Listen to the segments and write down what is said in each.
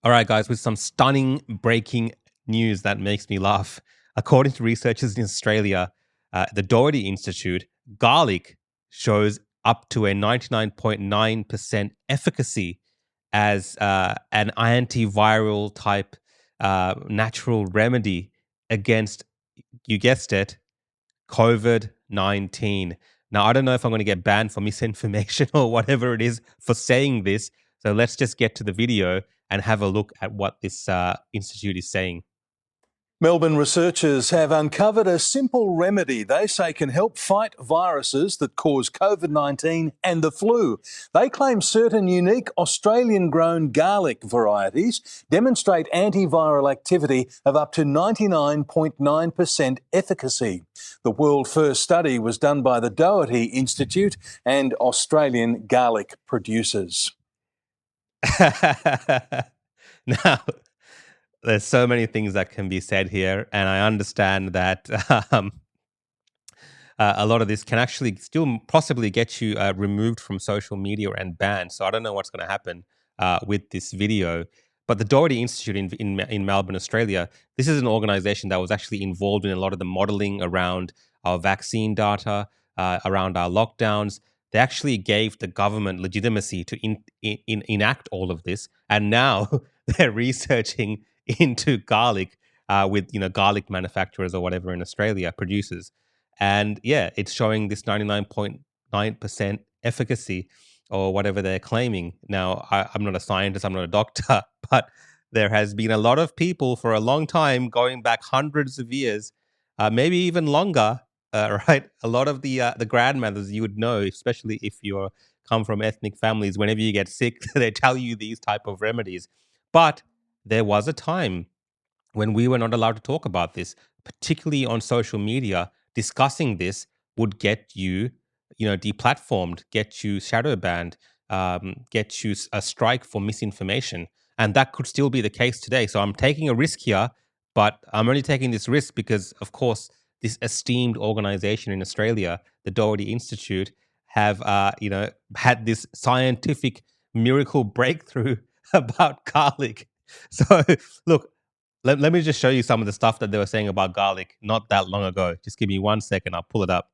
All right, guys, with some stunning breaking news that makes me laugh. According to researchers in Australia, the Doherty Institute, garlic shows up to a 99.9% efficacy as an antiviral type natural remedy against, you guessed it, COVID-19. Now, I don't know if I'm going to get banned for misinformation or whatever it is for saying this. So let's just get to the video and have a look at what this institute is saying. Melbourne researchers have uncovered a simple remedy they say can help fight viruses that cause COVID-19 and the flu. They claim certain unique Australian-grown garlic varieties demonstrate antiviral activity of up to 99.9% efficacy. The world-first study was done by the Doherty Institute and Australian garlic producers. Now, there's so many things that can be said here, and I understand that a lot of this can actually still possibly get you removed from social media and banned. So I don't know what's going to happen with this video. But the Doherty Institute in Melbourne, Australia, this is an organization that was actually involved in a lot of the modeling around our vaccine data, around our lockdowns. They actually gave the government legitimacy to enact all of this, and now they're researching into garlic with garlic manufacturers or whatever in Australia, producers. And yeah, it's showing this 99.9% efficacy or whatever they're claiming. Now, I'm not a scientist, I'm not a doctor, but there has been a lot of people for a long time, going back hundreds of years, maybe even longer, right? A lot of the grandmothers you would know, especially if you come from ethnic families, whenever you get sick, they tell you these type of remedies. But there was a time when we were not allowed to talk about this, particularly on social media. Discussing this would get you, deplatformed, get you shadow banned, get you a strike for misinformation. And that could still be the case today. So I'm taking a risk here, but I'm only taking this risk because, of course, this esteemed organization in Australia, the Doherty Institute, have, had this scientific miracle breakthrough about garlic. So look, let me just show you some of the stuff that they were saying about garlic not that long ago. Just give me 1 second. I'll pull it up.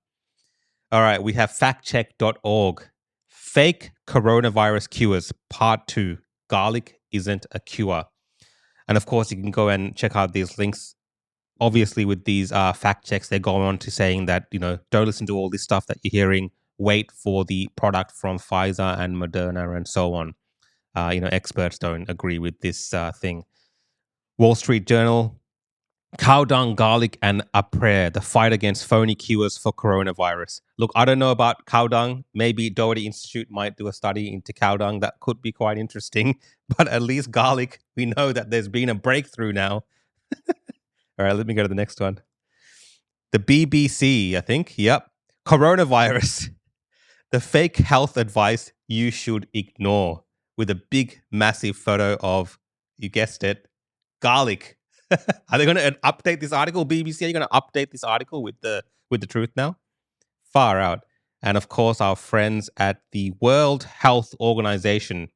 All right. We have factcheck.org. Fake coronavirus cures, part 2. Garlic isn't a cure. And of course, you can go and check out these links. Obviously, with these fact checks, they go on to saying that, don't listen to all this stuff that you're hearing. Wait for the product from Pfizer and Moderna and so on. Experts don't agree with this thing. Wall Street Journal, cow dung, garlic, and a prayer, the fight against phony cures for coronavirus. Look, I don't know about cow dung. Maybe Doherty Institute might do a study into cow dung. That could be quite interesting. But at least garlic, we know that there's been a breakthrough now. All right, let me go to the next one. The BBC, I think. Yep. Coronavirus, the fake health advice you should ignore, with a big, massive photo of, you guessed it, garlic. Are they going to update this article? BBC, are you going to update this article with the truth now? Far out. And of course, our friends at the World Health Organization.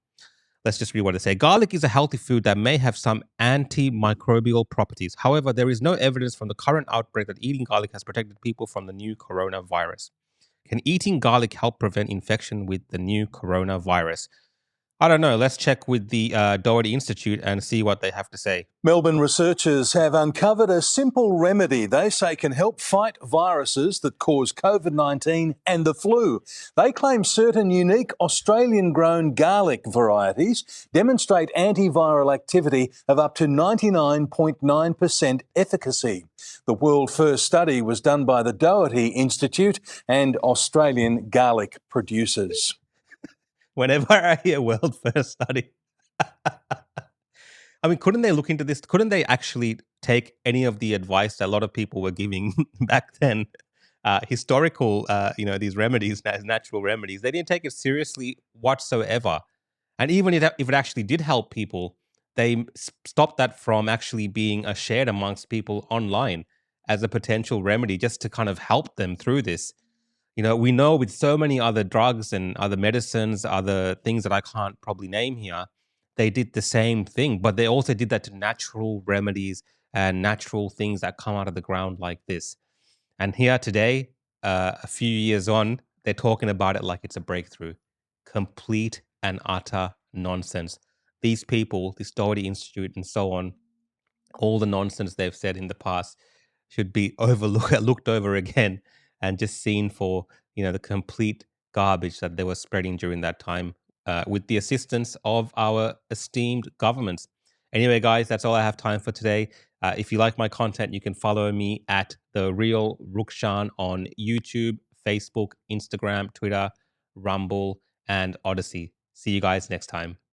Let's just read what they say. Garlic is a healthy food that may have some antimicrobial properties. However, there is no evidence from the current outbreak that eating garlic has protected people from the new coronavirus. Can eating garlic help prevent infection with the new coronavirus? I don't know. Let's check with the Doherty Institute and see what they have to say. Melbourne researchers have uncovered a simple remedy they say can help fight viruses that cause COVID-19 and the flu. They claim certain unique Australian-grown garlic varieties demonstrate antiviral activity of up to 99.9% efficacy. The world-first study was done by the Doherty Institute and Australian garlic producers. Whenever I hear world first study, I mean, couldn't they look into this? Couldn't they actually take any of the advice that a lot of people were giving back then? Historical, these remedies, as natural remedies, they didn't take it seriously whatsoever. And even if it actually did help people, they stopped that from actually being shared amongst people online as a potential remedy just to kind of help them through this. We know with so many other drugs and other medicines, other things that I can't probably name here, they did the same thing, but they also did that to natural remedies and natural things that come out of the ground like this. And here today, a few years on, they're talking about it like it's a breakthrough. Complete and utter nonsense. These people, this Doherty Institute and so on, all the nonsense they've said in the past should be overlooked, looked over again, and just seen for the complete garbage that they were spreading during that time, with the assistance of our esteemed governments. Anyway, guys, that's all I have time for today. If you like my content, you can follow me at The Real Rukshan on YouTube, Facebook, Instagram, Twitter, Rumble, and Odyssey. See you guys next time.